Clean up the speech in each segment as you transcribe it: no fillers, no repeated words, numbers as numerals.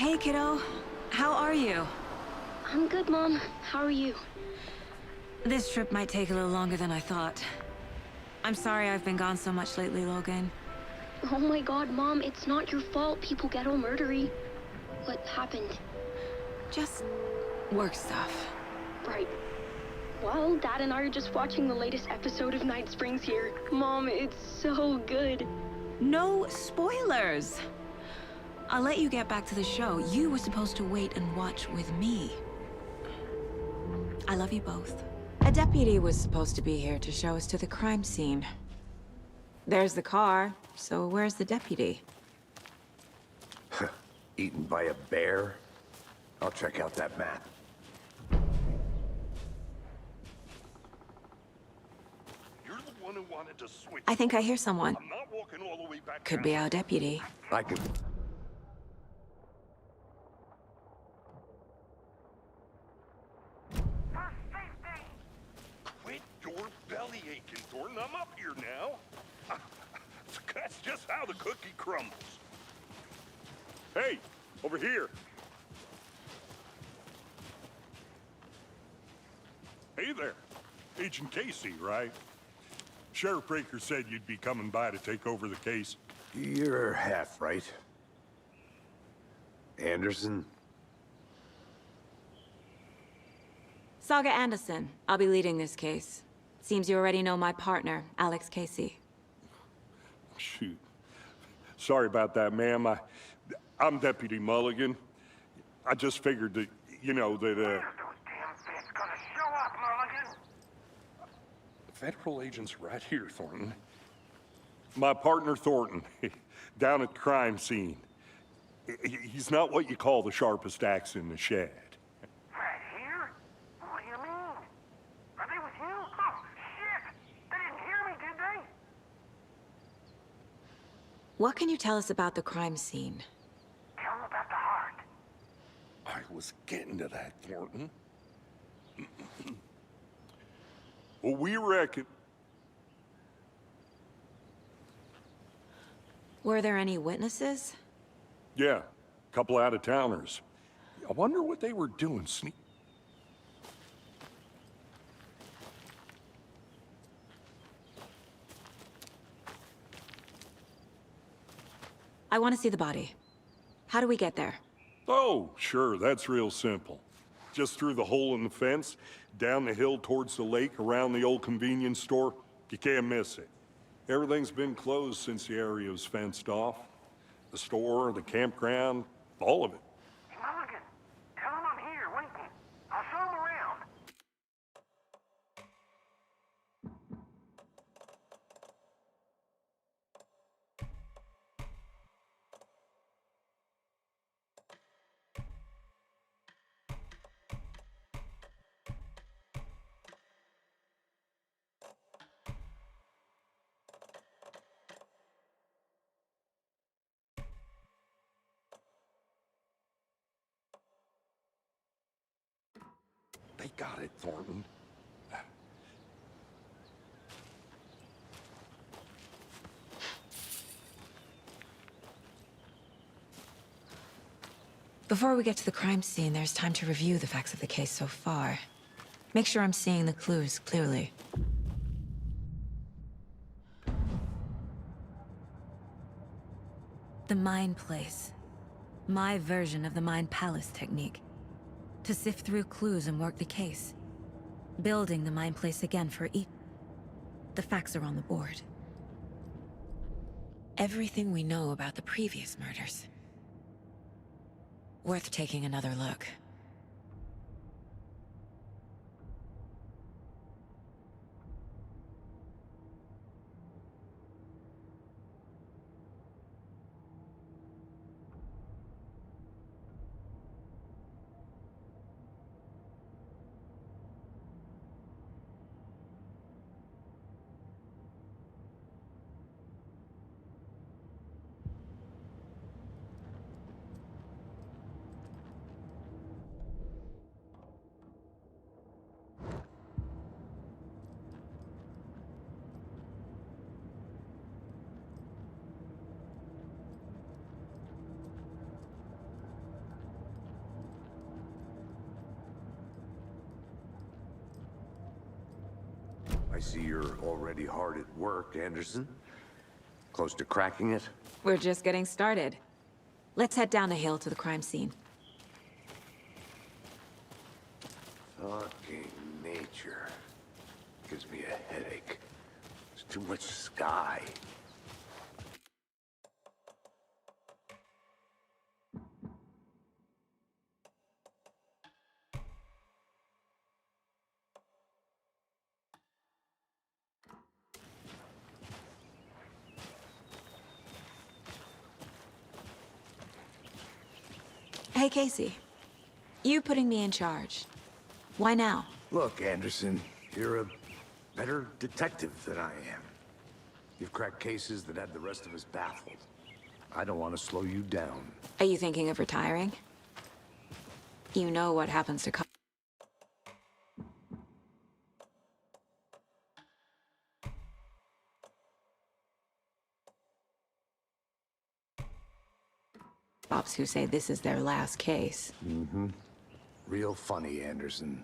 Hey, kiddo. How are you? I'm good, Mom. How are you? This trip might take a little longer than I thought. I'm sorry I've been gone so much lately, Logan. Oh my god, Mom, it's not your fault people get all murdery. What happened? Just work stuff. Right. Well, Dad and I are just watching the latest episode of Night Springs here. Mom, it's so good. No spoilers! I'll let you get back to the show. You were supposed to wait and watch with me. I love you both. A deputy was supposed to be here to show us to the crime scene. There's the car, so where's the deputy? Eaten by a bear? I'll check out that map. You're the one who wanted to switch. I think I hear someone. I'm not walking all the way back Could down. be our deputy. I can... Quit your belly aching, Thornton. I'm up here now. That's just how the cookie crumbles. Hey, over here. Hey there. Agent Casey, right? Sheriff Breaker said you'd be coming by to take over the case. You're half right. Anderson? Saga Anderson. I'll be leading this case. Seems you already know my partner, Alex Casey. Shoot. Sorry about that, ma'am. I'm Deputy Mulligan. I just figured that, you know, that, Where's those damn feds gonna show up, Mulligan? Federal agent's right here, Thornton. My partner, Thornton, down at the crime scene. He's not what you call the sharpest axe in the shed. Right here? What do you mean? Are they with you? Oh, shit! They didn't hear me, did they? What can you tell us about the crime scene? Tell them about the heart. I was getting to that, Thornton. Well, we reckon... Were there any witnesses? Yeah, a couple out-of-towners. I wonder what they were doing, I want to see the body. How do we get there? Oh, sure, that's real simple. Just through the hole in the fence, down the hill towards the lake, around the old convenience store. You can't miss it. Everything's been closed since the area was fenced off. The store, the campground, all of it. Hey, Mulligan, tell them I'm here, waiting. I'll show them around. They got it, Thornton. Before we get to the crime scene, there's time to review the facts of the case so far. Make sure I'm seeing the clues clearly. The Mind Place. My version of the Mind Palace technique. To sift through clues and work the case. Building the Mind Place again for each... The facts are on the board. Everything we know about the previous murders. Worth taking another look. see you're already hard at work, Anderson. Close to cracking it? We're just getting started. Let's head down the hill to the crime scene. Fucking nature. Gives me a headache. There's too much sky. Hey, Casey. You putting me in charge. Why now? Look, Anderson, you're a better detective than I am. You've cracked cases that had the rest of us baffled. I don't want to slow you down. Are you thinking of retiring? You know what happens to cops who say this is their last case. Real funny, Anderson.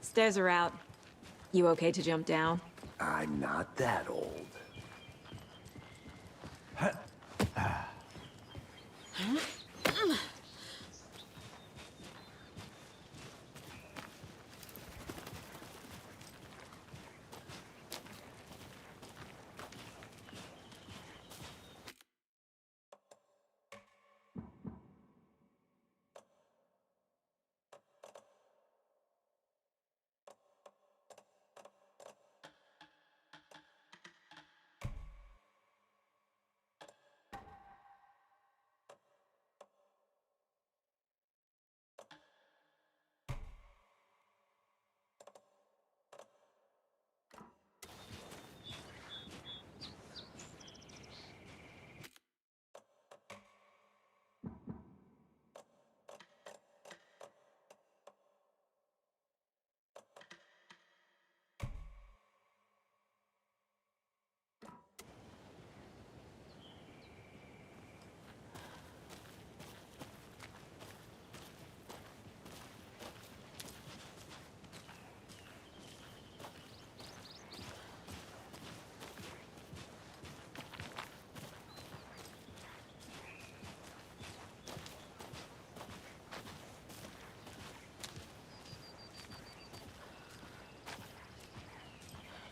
Stairs are out. You okay to jump down? I'm not that old.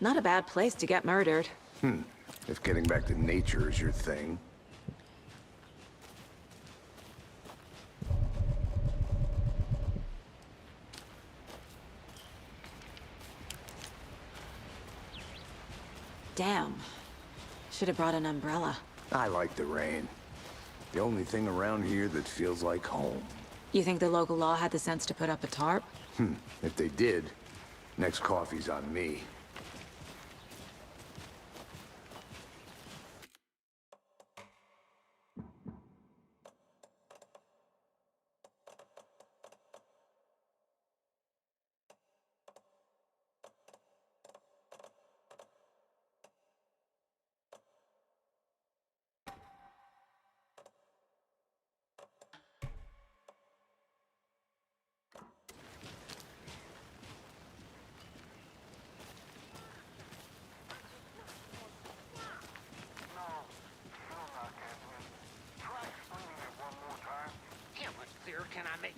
Not a bad place to get murdered. If getting back to nature is your thing. Damn. Should have brought an umbrella. I like the rain. The only thing around here that feels like home. You think the local law had the sense to put up a tarp? If they did, next coffee's on me.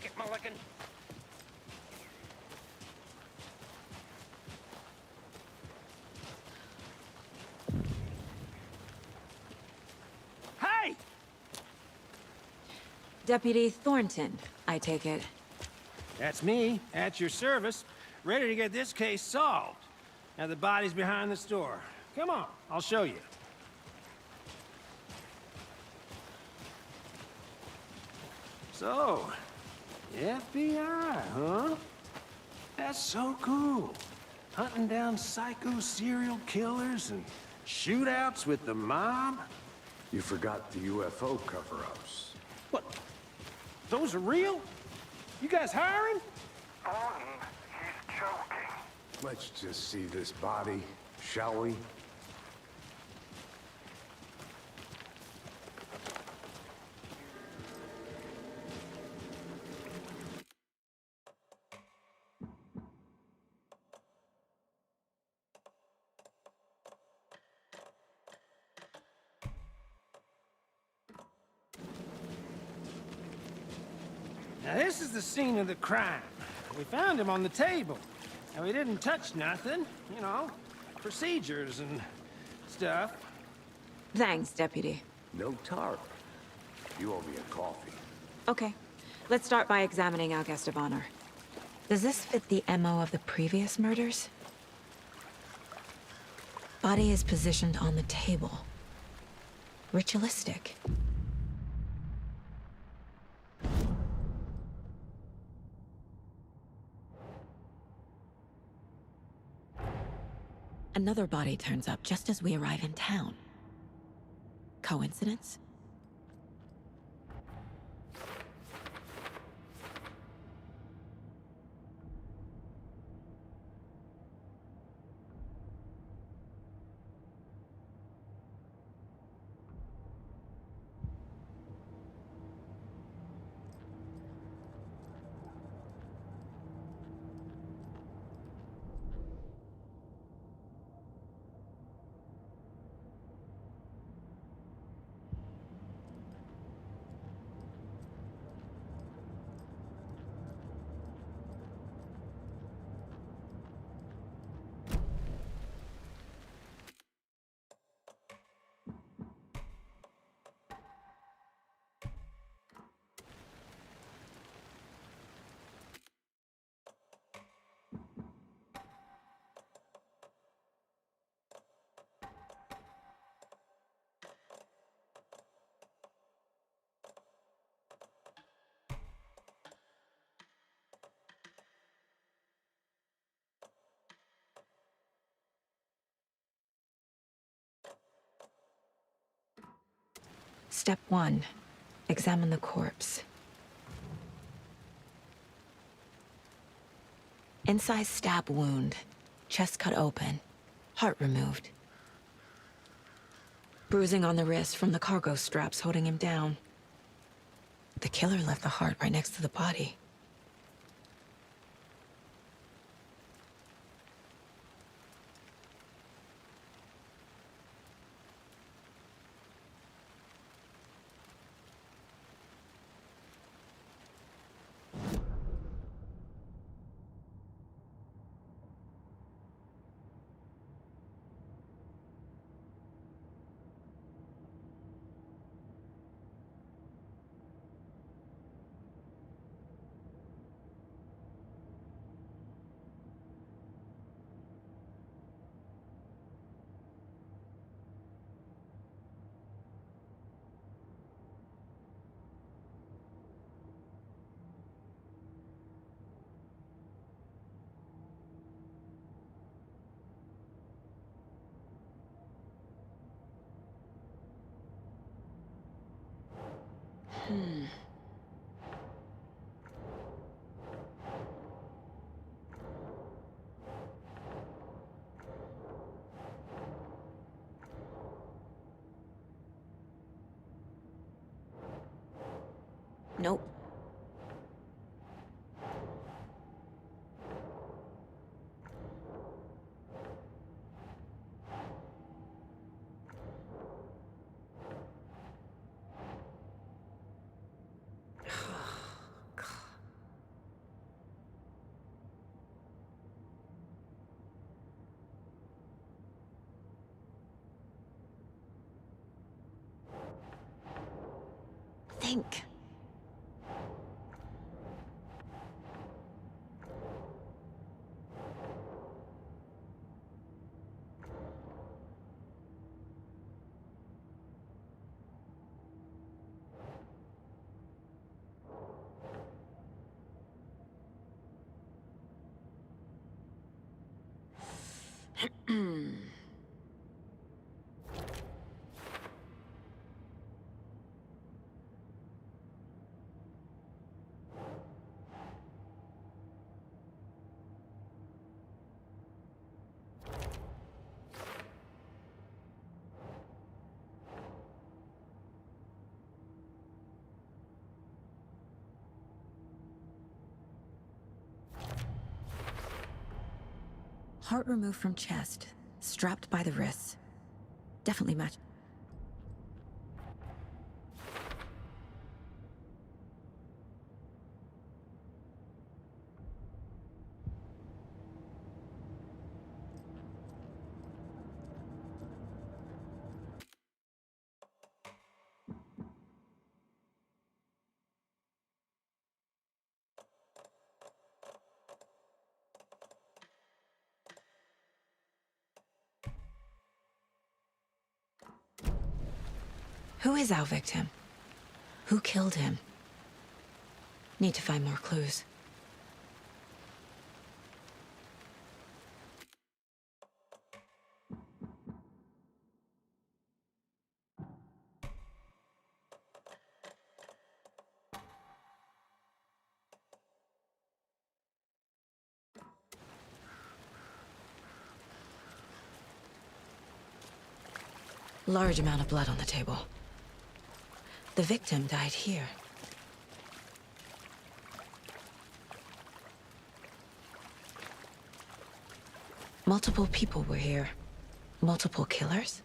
Take it, Mulligan. Hey! Deputy Thornton, I take it. That's me, at your service, ready to get this case solved. Now the body's behind the store. Come on, I'll show you. So, FBI, huh? That's so cool. Hunting down psycho serial killers and shootouts with the mob? You forgot the UFO cover-ups. What? Those are real? You guys hiring? Thornton, he's joking. Let's just see this body, shall we? Now this is the scene of the crime. We found him on the table. And we didn't touch nothing, you know, procedures and stuff. Thanks, Deputy. No tarp. You owe me a coffee. Okay, let's start by examining our guest of honor. Does this fit the MO of the previous murders? Body is positioned on the table. Ritualistic. Another body turns up just as we arrive in town. Coincidence? Step 1. Examine the corpse. Incised stab wound. Chest cut open. Heart removed. Bruising on the wrist from the cargo straps holding him down. The killer left the heart right next to the body. Nope. think. Heart removed from chest, strapped by the wrists. Definitely match. Who is our victim? Who killed him? Need to find more clues. Large amount of blood on the table. The victim died here. Multiple people were here. Multiple killers?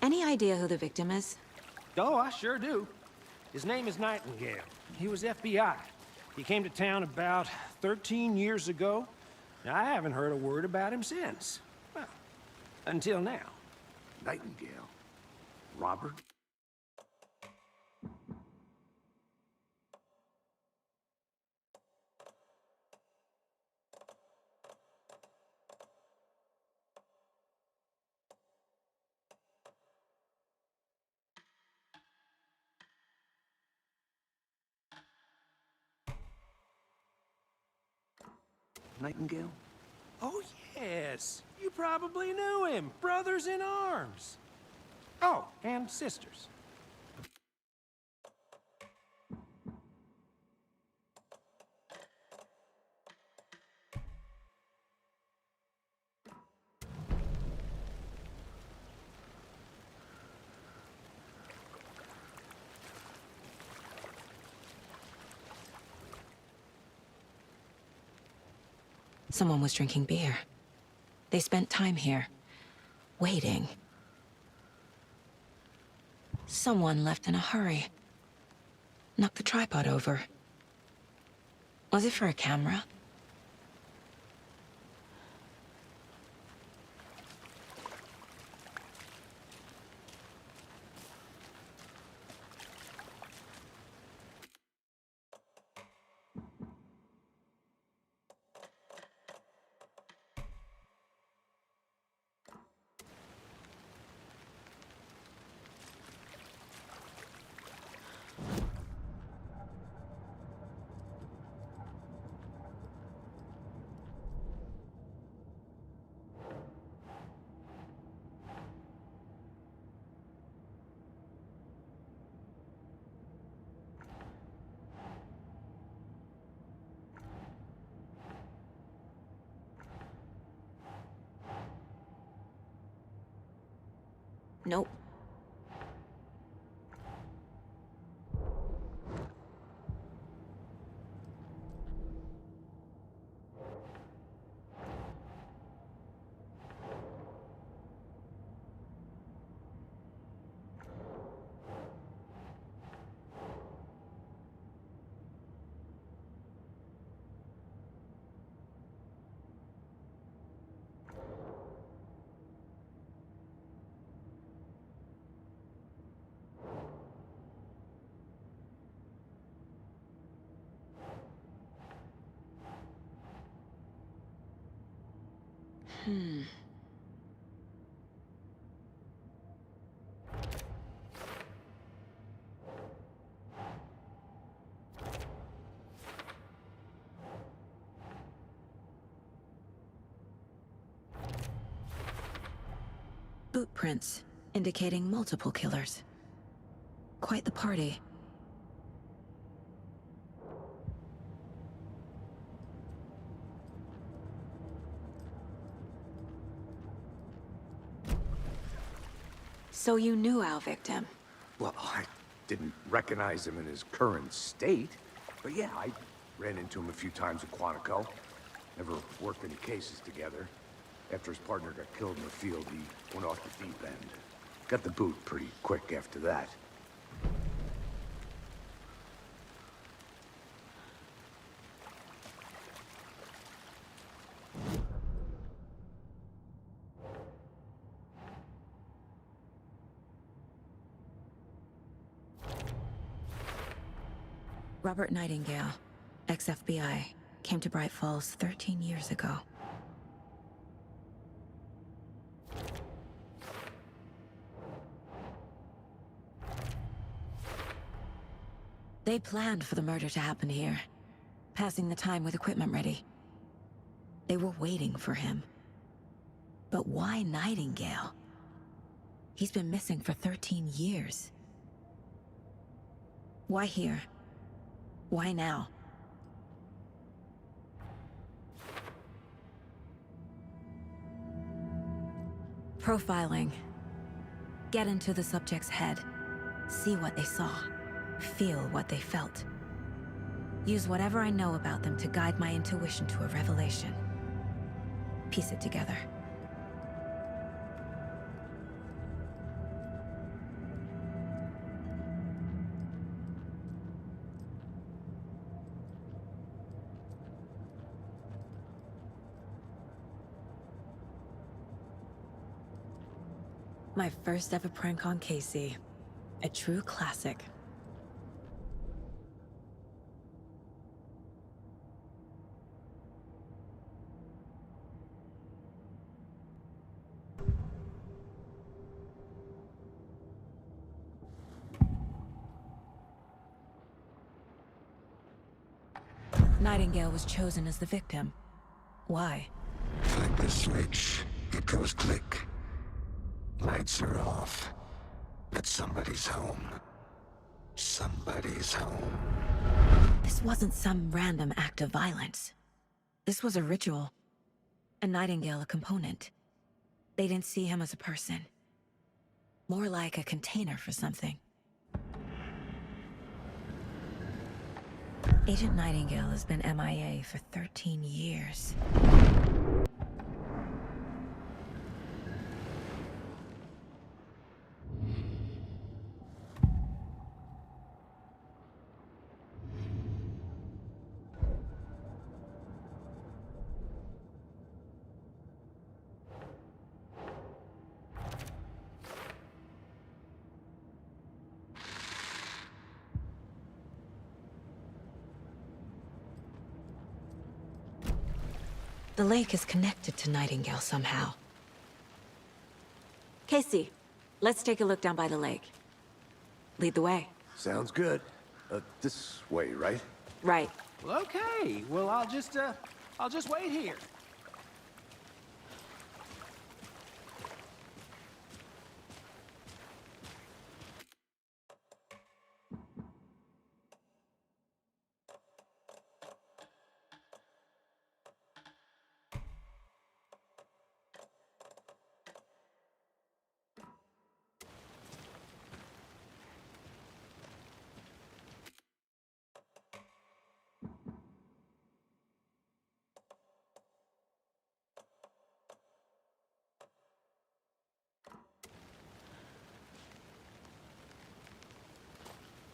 Any idea who the victim is? Oh, I sure do. His name is Nightingale. He was FBI. He came to town about 13 years ago. I haven't heard a word about him since. Well, until now. Nightingale? Robert? Nightingale? Oh, yes. You probably knew him. Brothers in arms. Oh, and sisters. Someone was drinking beer. They spent time here, waiting. Someone left in a hurry. Knocked the tripod over. Was it for a camera? Nope. Boot prints, indicating multiple killers. Quite the party. So you knew our victim? Well, I didn't recognize him in his current state, but yeah, I ran into him a few times at Quantico. Never worked any cases together. After his partner got killed in the field, he went off the deep end. Got the boot pretty quick after that. Robert Nightingale, ex-FBI, came to Bright Falls 13 years ago. They planned for the murder to happen here, passing the time with equipment ready. They were waiting for him. But why Nightingale? He's been missing for 13 years. Why here? Why now? Profiling. Get into the subject's head. See what they saw. Feel what they felt. Use whatever I know about them to guide my intuition to a revelation. Piece it together. My first ever prank on Casey. A true classic. Nightingale was chosen as the victim. Why? Flip the switch, it goes click. Lights are off. But somebody's home. Somebody's home. This wasn't some random act of violence. This was a ritual. And Nightingale a component. They didn't see him as a person. More like a container for something. Agent Nightingale has been MIA for 13 years. The lake is connected to Nightingale somehow. Casey, let's take a look down by the lake. Lead the way. Sounds good. This way, right? Right. Well, okay. Well, I'll just wait here.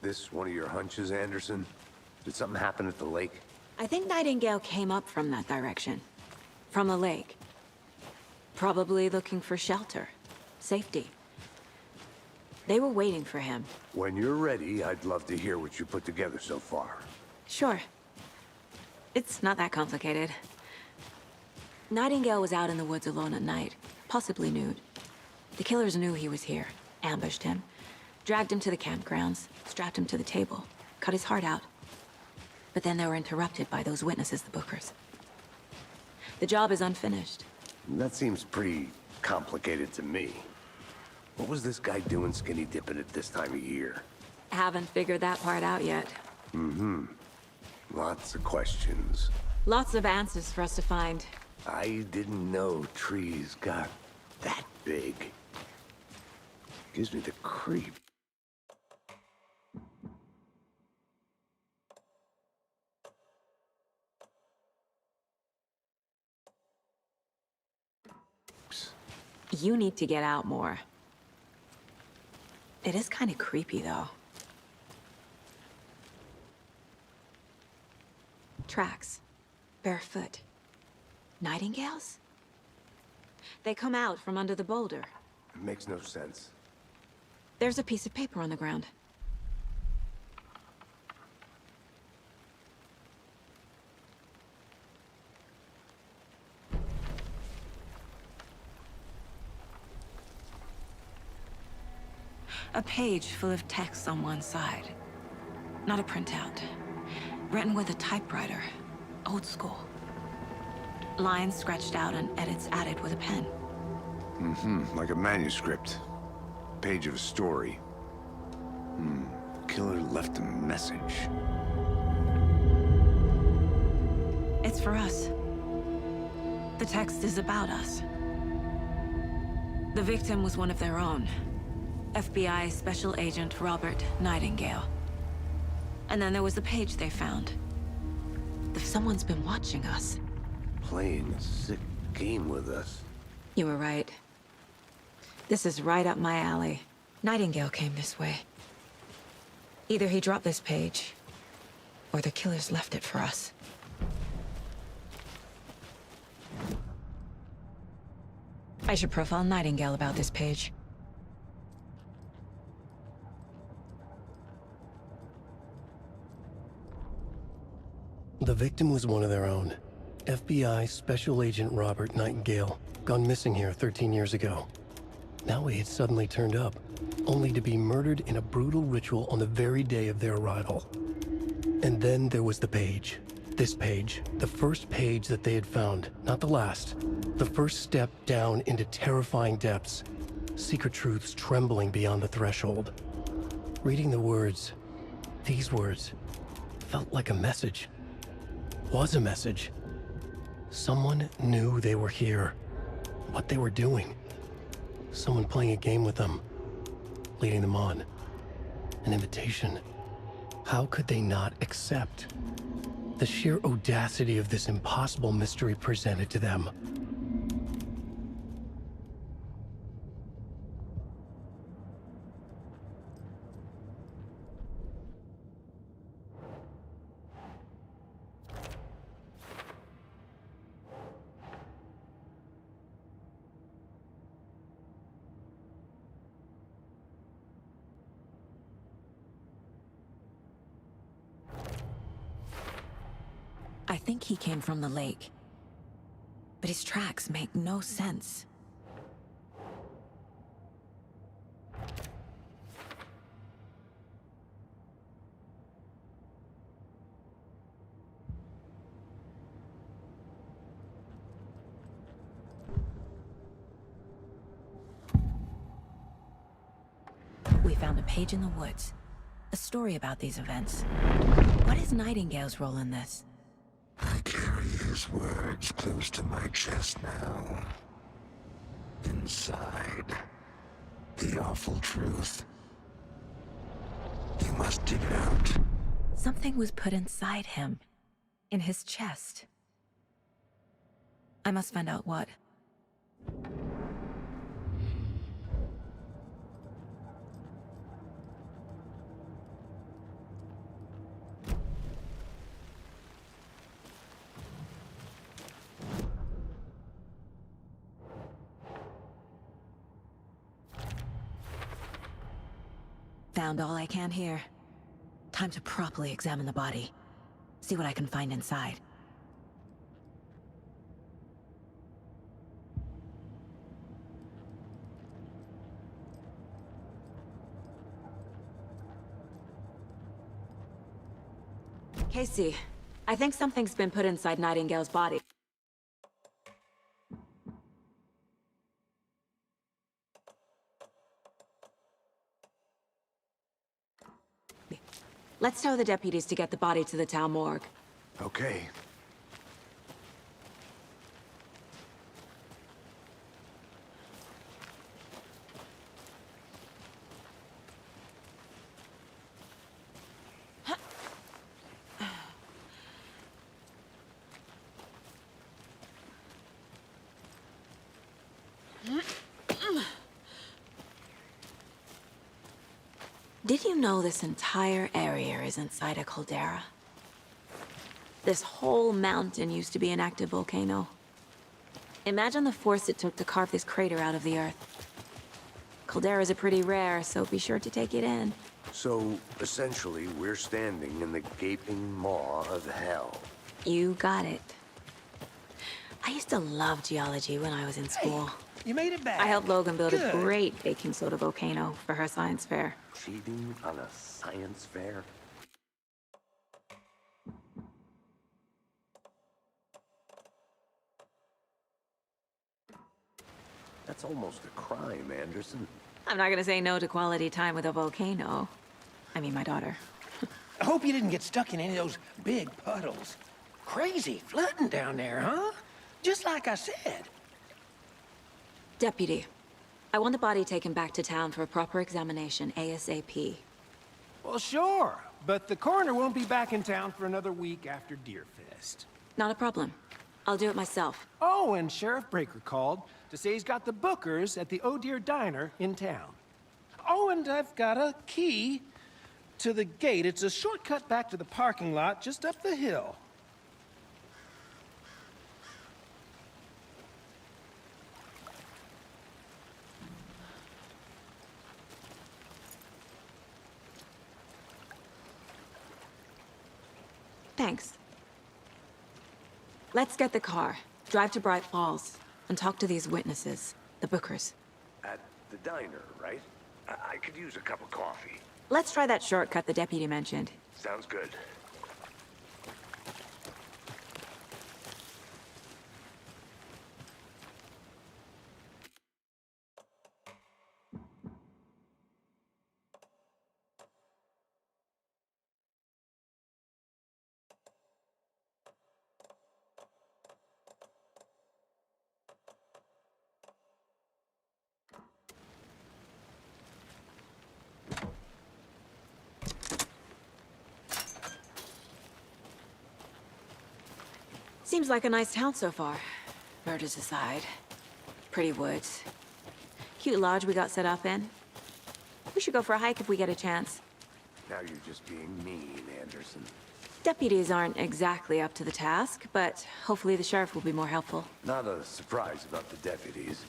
This one of your hunches, Anderson? Did something happen at the lake? I think Nightingale came up from that direction. From the lake. Probably looking for shelter. Safety. They were waiting for him. When you're ready, I'd love to hear what you put together so far. Sure. It's not that complicated. Nightingale was out in the woods alone at night, possibly nude. The killers knew he was here, ambushed him, dragged him to the campgrounds, strapped him to the table, cut his heart out. But then they were interrupted by those witnesses, the Bookers. The job is unfinished. That seems pretty complicated to me. What was this guy doing skinny dipping at this time of year? Haven't figured that part out yet. Lots of questions. Lots of answers for us to find. I didn't know trees got that big. Gives me the creep. You need to get out more. It is kind of creepy, though. Tracks. Barefoot. Nightingales? They come out from under the boulder. It makes no sense. There's a piece of paper on the ground. A page full of text on one side. Not a printout. Written with a typewriter. Old school. Lines scratched out and edits added with a pen. Like a manuscript. Page of a story. Killer left a message. It's for us. The text is about us. The victim was one of their own. FBI Special Agent Robert Nightingale. And then there was the page they found. Someone's been watching us. Playing a sick game with us. You were right. This is right up my alley. Nightingale came this way. Either he dropped this page, or the killers left it for us. I should profile Nightingale about this page. The victim was one of their own. FBI Special Agent Robert Nightingale, gone missing here 13 years ago. Now he had suddenly turned up, only to be murdered in a brutal ritual on the very day of their arrival. And then there was the page. This page, the first page that they had found, not the last. The first step down into terrifying depths. Secret truths trembling beyond the threshold. Reading the words, these words, felt like a message. Was a message. Someone knew they were here. What they were doing. Someone playing a game with them. Leading them on. An invitation. How could they not accept? The sheer audacity of this impossible mystery presented to them. I think he came from the lake. But his tracks make no sense. We found a page in the woods. A story about these events. What is Nightingale's role in this? I carry his words close to my chest now. Inside, the awful truth. You must dig it out. Something was put inside him. In his chest. I must find out what. Found all I can here. Time to properly examine the body. See what I can find inside. Casey, I think something's been put inside Nightingale's body. Let's tell the deputies to get the body to the town morgue. Okay. Did you know this entire area is inside a caldera? This whole mountain used to be an active volcano. Imagine the force it took to carve this crater out of the earth. Calderas are pretty rare, so be sure to take it in. So, essentially, we're standing in the gaping maw of hell. You got it. I used to love geology when I was in school. You made it back. I helped Logan build a Good. great baking soda volcano for her science fair. Cheating on a science fair? That's almost a crime, Anderson. I'm not gonna say no to quality time with a volcano. I mean, my daughter. I hope you didn't get stuck in any of those big puddles. Crazy flooding down there, huh? Just like I said. Deputy, I want the body taken back to town for a proper examination, ASAP. Well, sure. But the coroner won't be back in town for another week after Deerfest. Not a problem. I'll do it myself. Oh, and Sheriff Breaker called to say he's got the Bookers at the Oh Dear Diner in town. Oh, and I've got a key to the gate. It's a shortcut back to the parking lot just up the hill. Thanks. Let's get the car, drive to Bright Falls, and talk to these witnesses, the Bookers. At the diner, right? I could use a cup of coffee. Let's try that shortcut the deputy mentioned. Sounds good. Seems like a nice town so far. Murders aside. Pretty woods. Cute lodge we got set up in. We should go for a hike if we get a chance. Now you're just being mean, Anderson. Deputies aren't exactly up to the task, but hopefully the sheriff will be more helpful. Not a surprise about the deputies.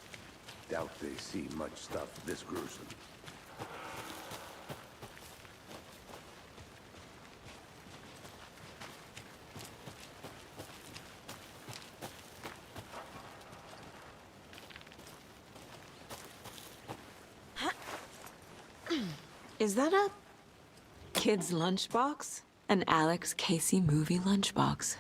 Doubt they see much stuff this gruesome. Is that a kid's lunchbox? An Alex Casey movie lunchbox.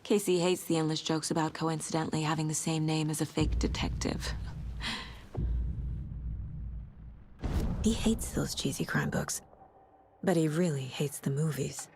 Casey hates the endless jokes about coincidentally having the same name as a fake detective. He hates those cheesy crime books, but he really hates the movies.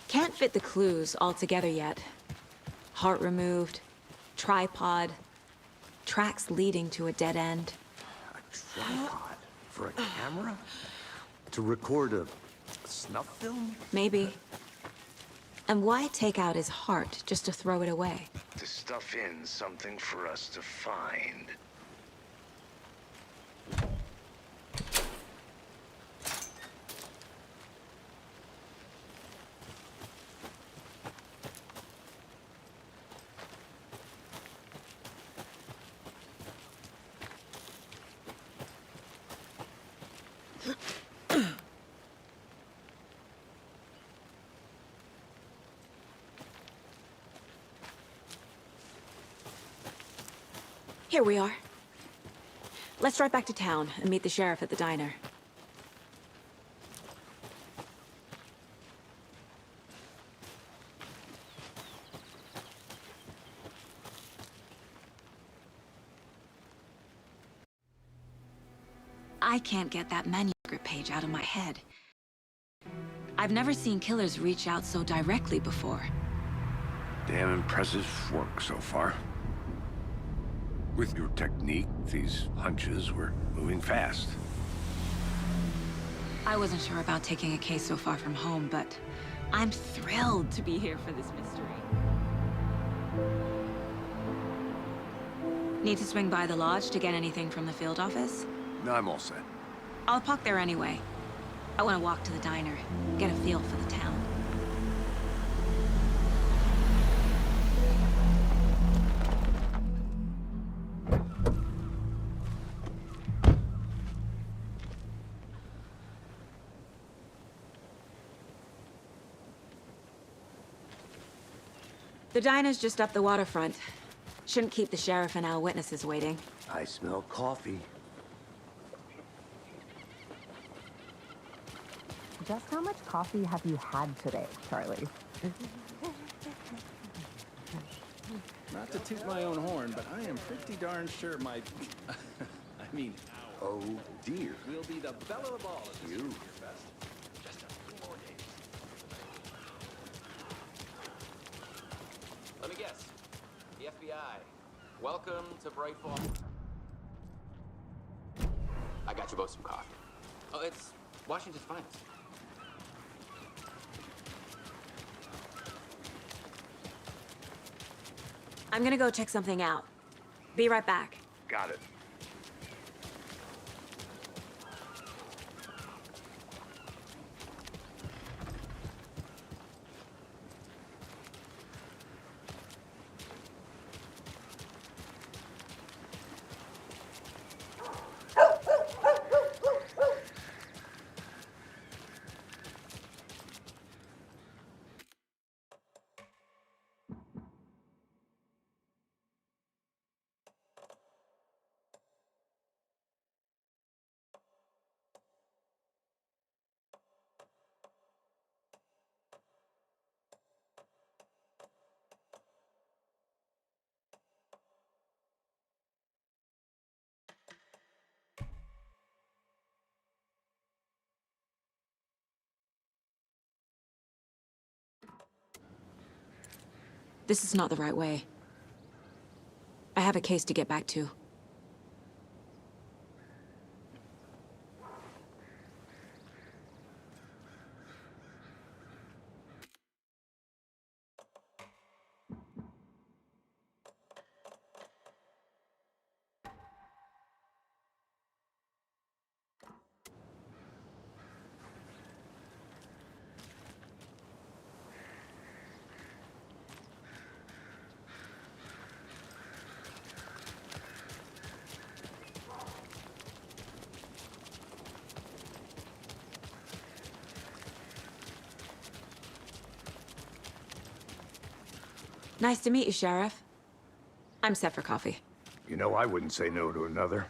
Can't fit the clues all together yet. Heart removed, tripod, tracks leading to a dead end. A tripod? For a camera? To record a snuff film? Maybe. And why take out his heart just to throw it away? To stuff in something for us to find. Here we are. Let's drive back to town and meet the sheriff at the diner. I can't get that manuscript page out of my head. I've never seen killers reach out so directly before. Damn impressive work so far. With your technique, these hunches were moving fast. I wasn't sure about taking a case so far from home, but I'm thrilled to be here for this mystery. Need to swing by the lodge to get anything from the field office? No, I'm all set. I'll park there anyway. I want to walk to the diner, get a feel for the town. The diner's just up the waterfront. Shouldn't keep the sheriff and our witnesses waiting. I smell coffee. Just how much coffee have you had today, Charlie? Not to toot my own horn, but I am pretty darn sure my... I mean... Oh, dear. We'll be the belle of the ball at this You. fest. Just a few more days. Let me guess. The FBI. Welcome to Bright Fall. I got you both some coffee. Oh, it's Washington's finest. I'm gonna go check something out. Be right back. Got it. This is not the right way. I have a case to get back to. Nice to meet you, Sheriff. I'm set for coffee. You know, I wouldn't say no to another.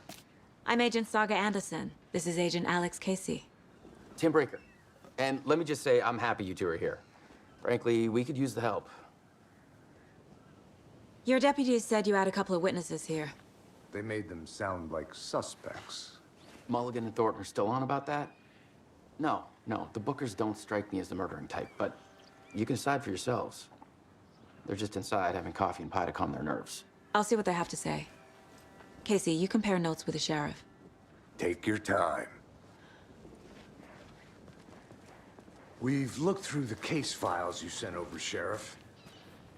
I'm Agent Saga Anderson. This is Agent Alex Casey. Tim Breaker. And let me just say, I'm happy you two are here. Frankly, we could use the help. Your deputies said you had a couple of witnesses here. They made them sound like suspects. Mulligan and Thornton are still on about that? No, the Bookers don't strike me as the murdering type, but you can decide for yourselves. They're just inside having coffee and pie to calm their nerves. I'll see what they have to say. Casey, you compare notes with the sheriff. Take your time. We've looked through the case files you sent over, Sheriff.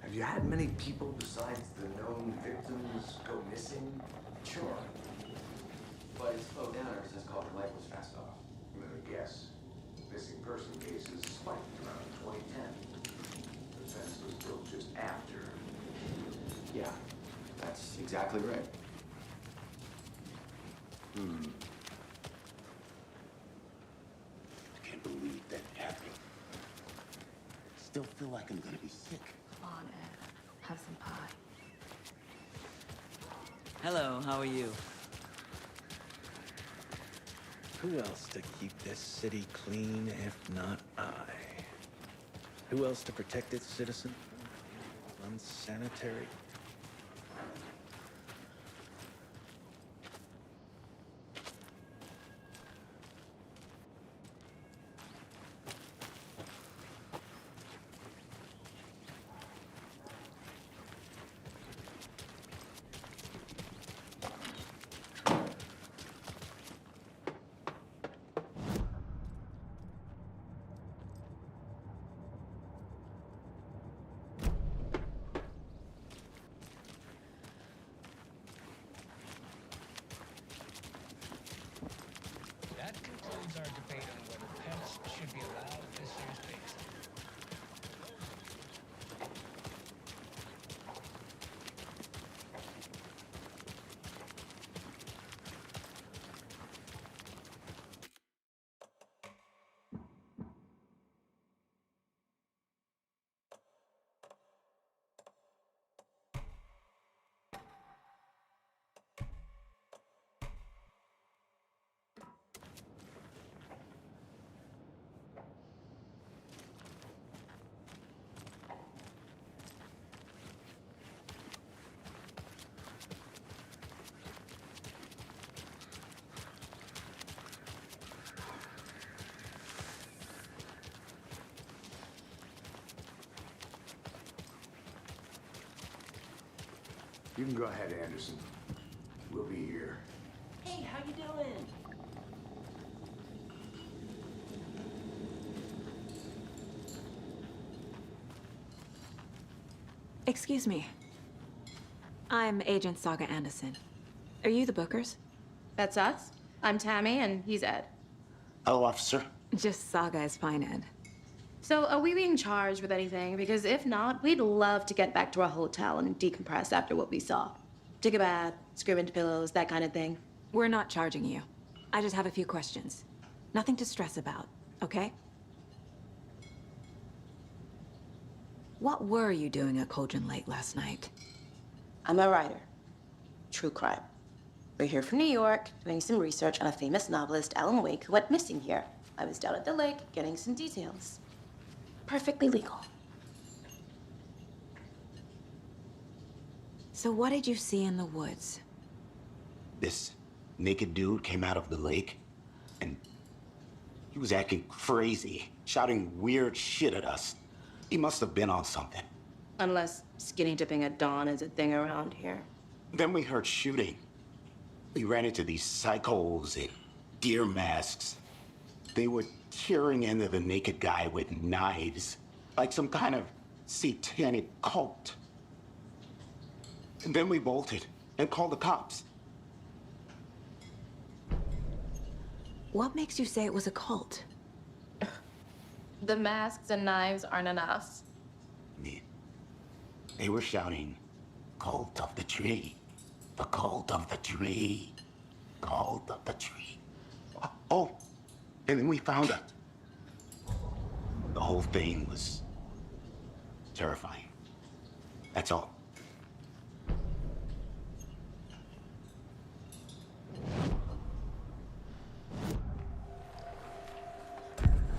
Have you had many people besides the known victims go missing? Sure. But it slowed down ever since Cauldron Lake was fast off. I'm gonna guess. Missing person cases spiked around 2010. The fence was built just after. Yeah, that's exactly right. I can't believe that happened. Still feel like I'm gonna be sick. Come on, Ed. Have some pie. Hello, how are you? Who else to keep this city clean if not I? Who else to protect its citizens from unsanitary? That concludes our debate on whether pets should be allowed this year's base. You can go ahead, Anderson. We'll be here. Hey, how you doing? Excuse me. I'm Agent Saga Anderson. Are you the Bookers? That's us. I'm Tammy, and he's Ed. Hello, officer. Just Saga is fine, Ed. So, are we being charged with anything? Because if not, we'd love to get back to our hotel and decompress after what we saw. Take a bath, scream into pillows, that kind of thing. We're not charging you. I just have a few questions. Nothing to stress about, okay? What were you doing at Cauldron Lake last night? I'm a writer. True crime. We're here from New York, doing some research on a famous novelist, Alan Wake, who went missing here. I was down at the lake, getting some details. Perfectly legal. So what did you see in the woods? This naked dude came out of the lake, and he was acting crazy, shouting weird shit at us. He must have been on something. Unless skinny dipping at dawn is a thing around here. Then we heard shooting. We ran into these psychos in deer masks. They were tearing into the naked guy with knives, like some kind of satanic cult. And then we bolted and called the cops. What makes you say it was a cult? The masks and knives aren't enough. They were shouting, "Cult of the tree, the cult of the tree, cult of the tree." Oh, and then we found it. The whole thing was terrifying. That's all.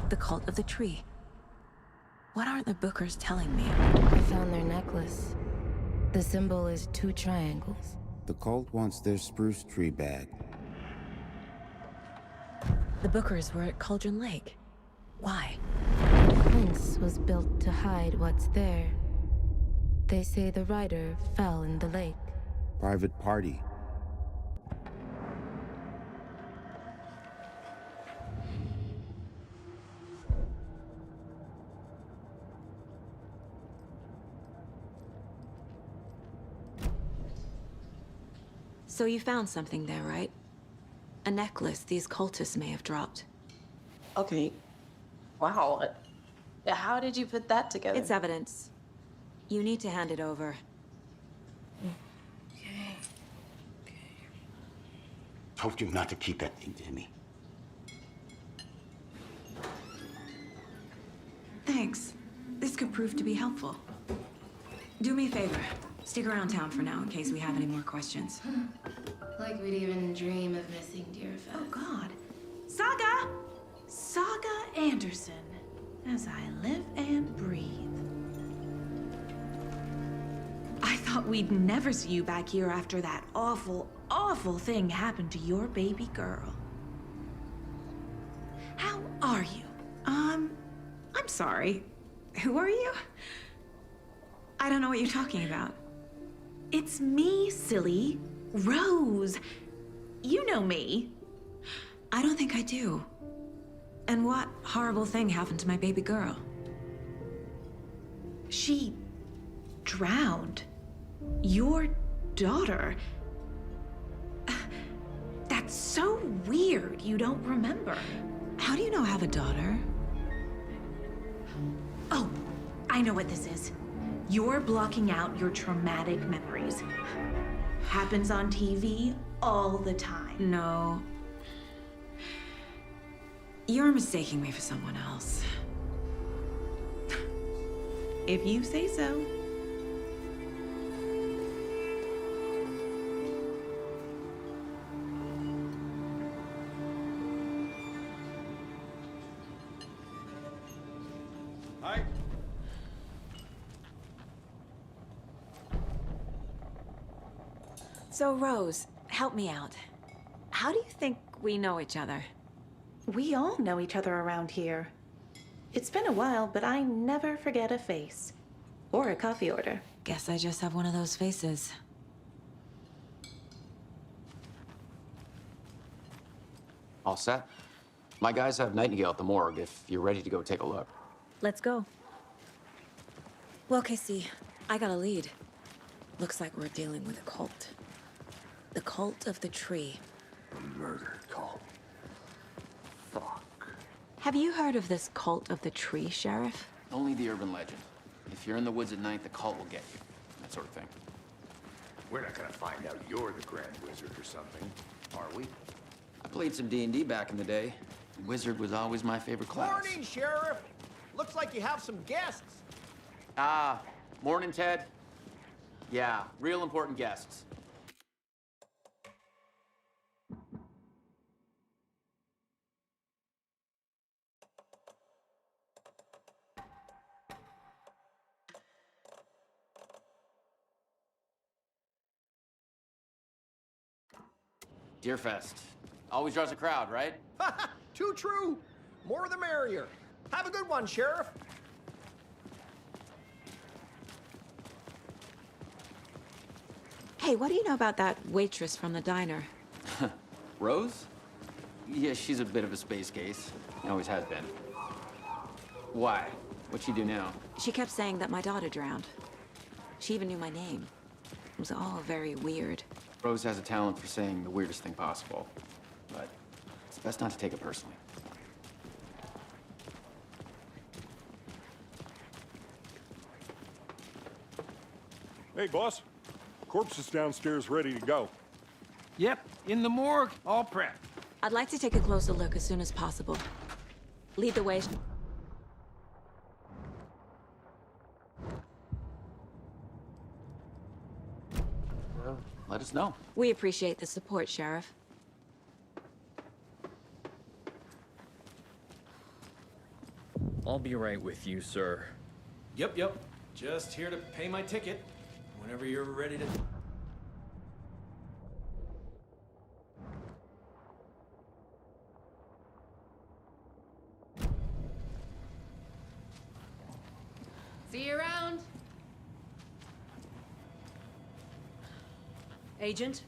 The cult of the tree. What aren't the Bookers telling me? I found their necklace. The symbol is 2 triangles. The cult wants their spruce tree back. The Bookers were at Cauldron Lake. Why? The fence was built to hide what's there. They say the rider fell in the lake. Private party. So you found something there, right? A necklace these cultists may have dropped. Okay. Wow. How did you put that together? It's evidence. You need to hand it over. Okay. Told you not to keep that thing to me. Thanks. This could prove to be helpful. Do me a favor. Stick around town for now in case we have any more questions. Like we'd even dream of missing Deerfest. Oh, God. Saga! Saga Anderson. As I live and breathe. I thought we'd never see you back here after that awful, awful thing happened to your baby girl. How are you? I'm sorry. Who are you? I don't know what you're talking about. It's me, silly. Rose. You know me. I don't think I do. And what horrible thing happened to my baby girl? She drowned. Your daughter. That's so weird you don't remember. How do you know I have a daughter? Oh, I know what this is. You're blocking out your traumatic memories. Happens on TV all the time. No. You're mistaking me for someone else. If you say so. Hi. So, Rose, help me out. How do you think we know each other? We all know each other around here. It's been a while, but I never forget a face. Or a coffee order. Guess I just have one of those faces. All set? My guys have Nightingale at the morgue if you're ready to go take a look. Let's go. Well, Casey, I got a lead. Looks like we're dealing with a cult. The cult of the tree. A murder cult. Fuck. Have you heard of this cult of the tree, Sheriff? Only the urban legend. If you're in the woods at night, the cult will get you. That sort of thing. We're not gonna find out you're the Grand Wizard or something, are we? I played some D&D back in the day. Wizard was always my favorite class. Morning, Sheriff. Looks like you have some guests. Ah, morning, Ted. Yeah, real important guests. Deerfest. Always draws a crowd, right? Too true. More the merrier. Have a good one, Sheriff. Hey, what do you know about that waitress from the diner? Rose? Yeah, she's a bit of a space case. Always has been. Why? What'd she do now? She kept saying that my daughter drowned. She even knew my name. It was all very weird. Rose has a talent for saying the weirdest thing possible. But it's best not to take it personally. Hey, boss. Corpse is downstairs ready to go. Yep, in the morgue, all prepped. I'd like to take a closer look as soon as possible. Lead the way. Well, let us know. We appreciate the support, Sheriff. I'll be right with you, sir. Yep. Just here to pay my ticket. Whenever you're ready to... See you around. Agent?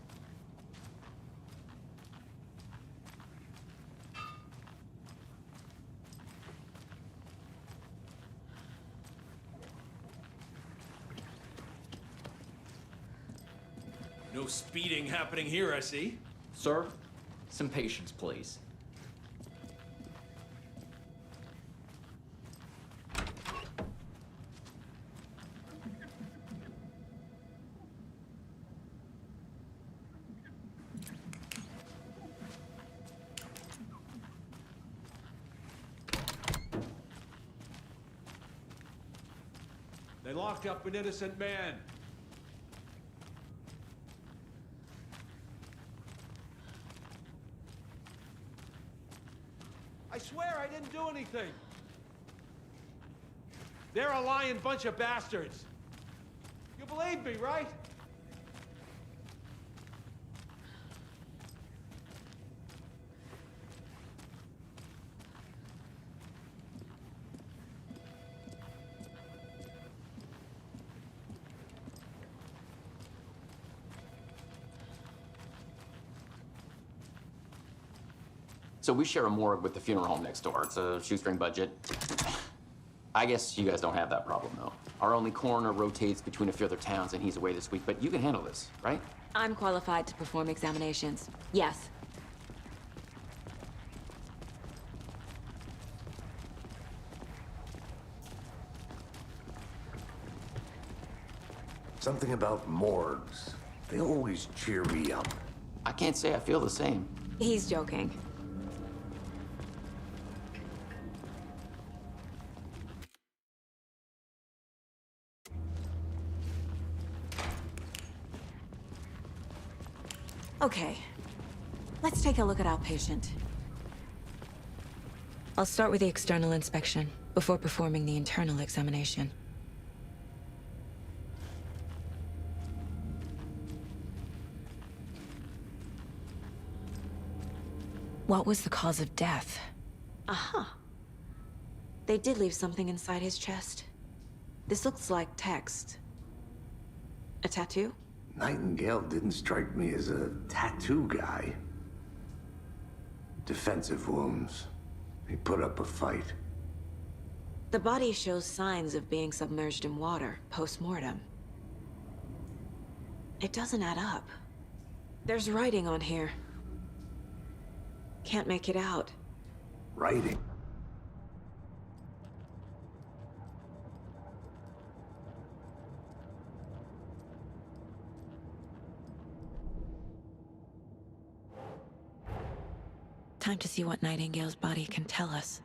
No No speeding happening here, I see. Sir, some patience, please. They locked up an innocent man. I swear I didn't do anything. They're a lying bunch of bastards. You believe me, right? So we share a morgue with the funeral home next door. It's a shoestring budget. I guess you guys don't have that problem, though. Our only coroner rotates between a few other towns, and he's away this week, but you can handle this, right? I'm qualified to perform examinations. Yes. Something about morgues. They always cheer me up. I can't say I feel the same. He's joking. Okay, let's take a look at our patient. I'll start with the external inspection before performing the internal examination. What was the cause of death? Aha. They did leave something inside his chest. This looks like text. A tattoo? Nightingale didn't strike me as a tattoo guy. Defensive wounds. He put up a fight. The body shows signs of being submerged in water, post-mortem. It doesn't add up. There's writing on here. Can't make it out. Writing? Time to see what Nightingale's body can tell us.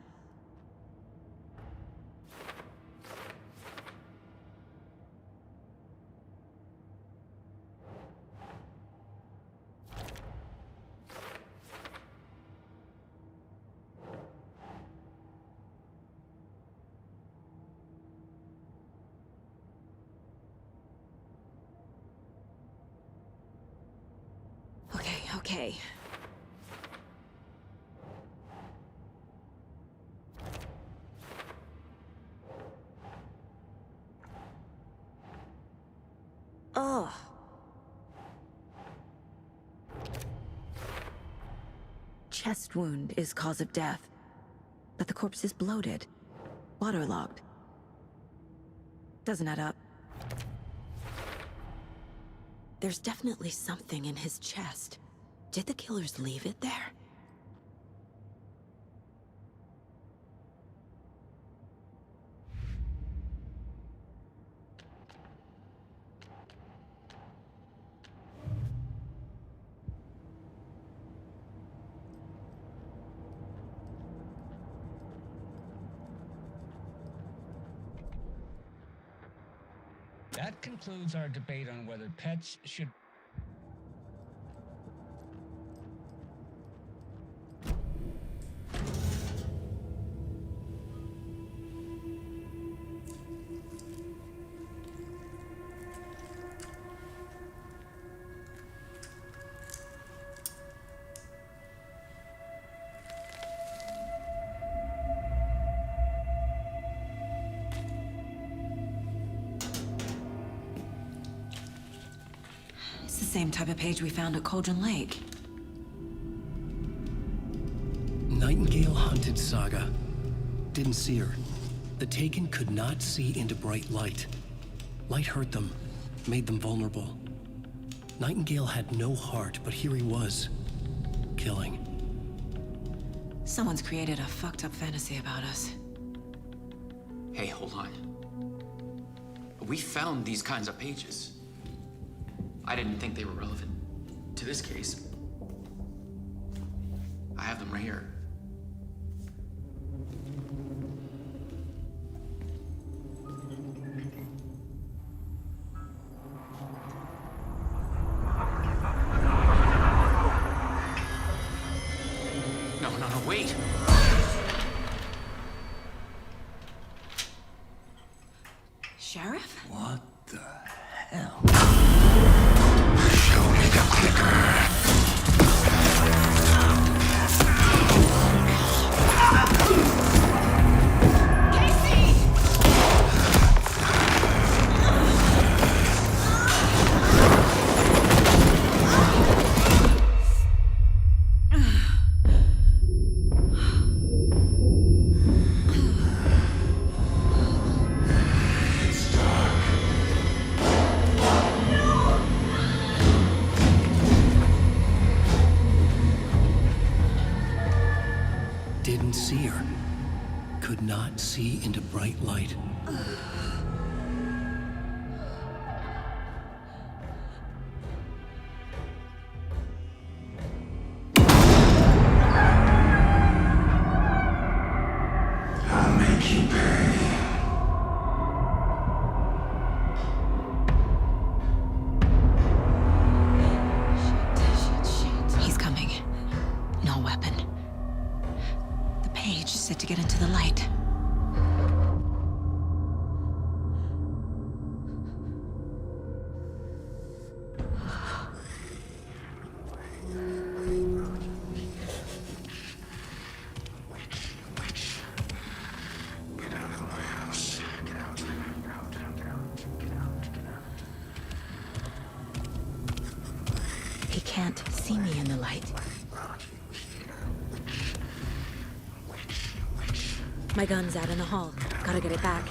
Okay. Ugh. Chest wound is cause of death, but the corpse is bloated, waterlogged. Doesn't add up. There's definitely something in his chest. Did the killers leave it there? That concludes our debate on whether pets should... It's the same type of page we found at Cauldron Lake. Nightingale hunted Saga. Didn't see her. The Taken could not see into bright light. Light hurt them, made them vulnerable. Nightingale had no heart, but here he was, killing. Someone's created a fucked up fantasy about us. Hey, hold on. We found these kinds of pages. I didn't think they were relevant to this case. I have them right here. No, wait! Sheriff? What the hell? Show me the clicker. Didn't see her. Could not see into bright light. I'll make you pay. He's coming. No weapon. The page is set to get into the light. Get out of my house. Get out. Get out. Get out. He can't see me in the light. My gun's out in the hall. Gotta get it back.